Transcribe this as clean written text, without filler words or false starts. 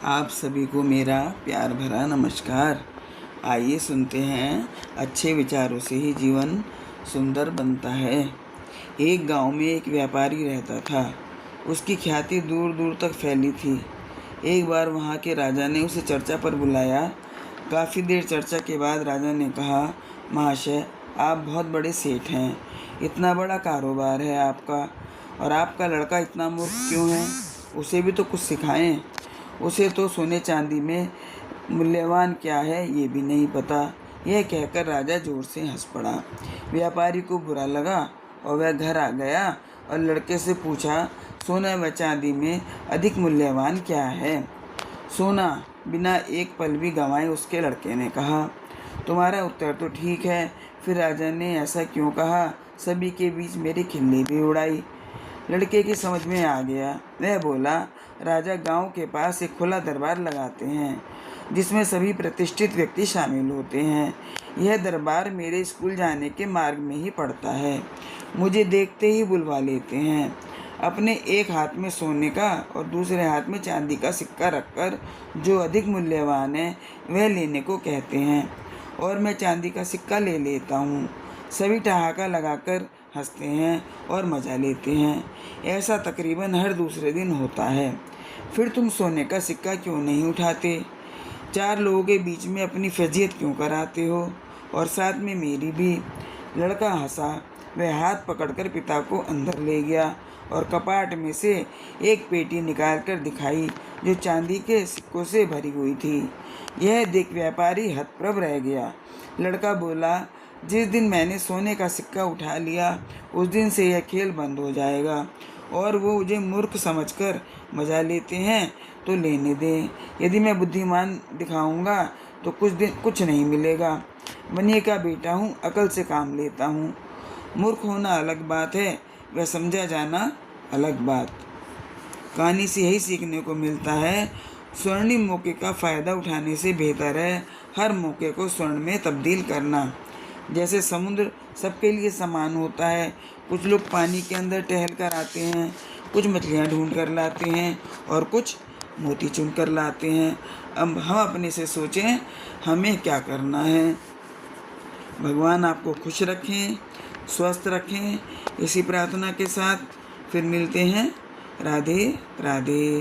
आप सभी को मेरा प्यार भरा नमस्कार। आइए सुनते हैं, अच्छे विचारों से ही जीवन सुंदर बनता है। एक गांव में एक व्यापारी रहता था। उसकी ख्याति दूर दूर तक फैली थी। एक बार वहां के राजा ने उसे चर्चा पर बुलाया। काफ़ी देर चर्चा के बाद राजा ने कहा, महाशय, आप बहुत बड़े सेठ हैं, इतना बड़ा कारोबार है आपका, और आपका लड़का इतना मूर्ख क्यों है? उसे भी तो कुछ सिखाएं। उसे तो सोने चांदी में मूल्यवान क्या है ये भी नहीं पता। यह कहकर राजा जोर से हंस पड़ा। व्यापारी को बुरा लगा और वह घर आ गया और लड़के से पूछा, सोना व चांदी में अधिक मूल्यवान क्या है? सोना, बिना एक पल भी गंवाए उसके लड़के ने कहा। तुम्हारा उत्तर तो ठीक है, फिर राजा ने ऐसा क्यों कहा? सभी के बीच मेरी खिल्ली भी उड़ाई। लड़के की समझ में आ गया। वह बोला, राजा गांव के पास एक खुला दरबार लगाते हैं जिसमें सभी प्रतिष्ठित व्यक्ति शामिल होते हैं। यह दरबार मेरे स्कूल जाने के मार्ग में ही पड़ता है। मुझे देखते ही बुलवा लेते हैं। अपने एक हाथ में सोने का और दूसरे हाथ में चांदी का सिक्का रखकर जो अधिक मूल्यवान है वह लेने को कहते हैं, और मैं चांदी का सिक्का ले लेता हूँ। सभी ठहाका लगाकर हंसते हैं और मज़ा लेते हैं। ऐसा तकरीबन हर दूसरे दिन होता है। फिर तुम सोने का सिक्का क्यों नहीं उठाते? चार लोगों के बीच में अपनी फजीयत क्यों कराते हो, और साथ में मेरी भी? लड़का हंसा। वह हाथ पकड़कर पिता को अंदर ले गया और कपाट में से एक पेटी निकालकर दिखाई जो चांदी के सिक्कों से भरी हुई थी। यह देख व्यापारी हतप्रभ रह गया। लड़का बोला, जिस दिन मैंने सोने का सिक्का उठा लिया उस दिन से यह खेल बंद हो जाएगा, और वो मुझे मूर्ख समझकर मजा लेते हैं तो लेने दें। यदि मैं बुद्धिमान दिखाऊंगा तो कुछ नहीं मिलेगा। बनिए का बेटा हूँ, अकल से काम लेता हूँ। मूर्ख होना अलग बात है, वह समझा जाना अलग बात। कहानी से यही सीखने को मिलता है, स्वर्णिम मौके का फ़ायदा उठाने से बेहतर है हर मौके को स्वर्ण में तब्दील करना। जैसे समुद्र सबके लिए समान होता है। कुछ लोग पानी के अंदर टहल कर आते हैं, कुछ मछलियाँ ढूंढ कर लाते हैं और कुछ मोती चुन कर लाते हैं। अब हम अपने से सोचें, हमें क्या करना है। भगवान आपको खुश रखें, स्वस्थ रखें। इसी प्रार्थना के साथ फिर मिलते हैं। राधे राधे।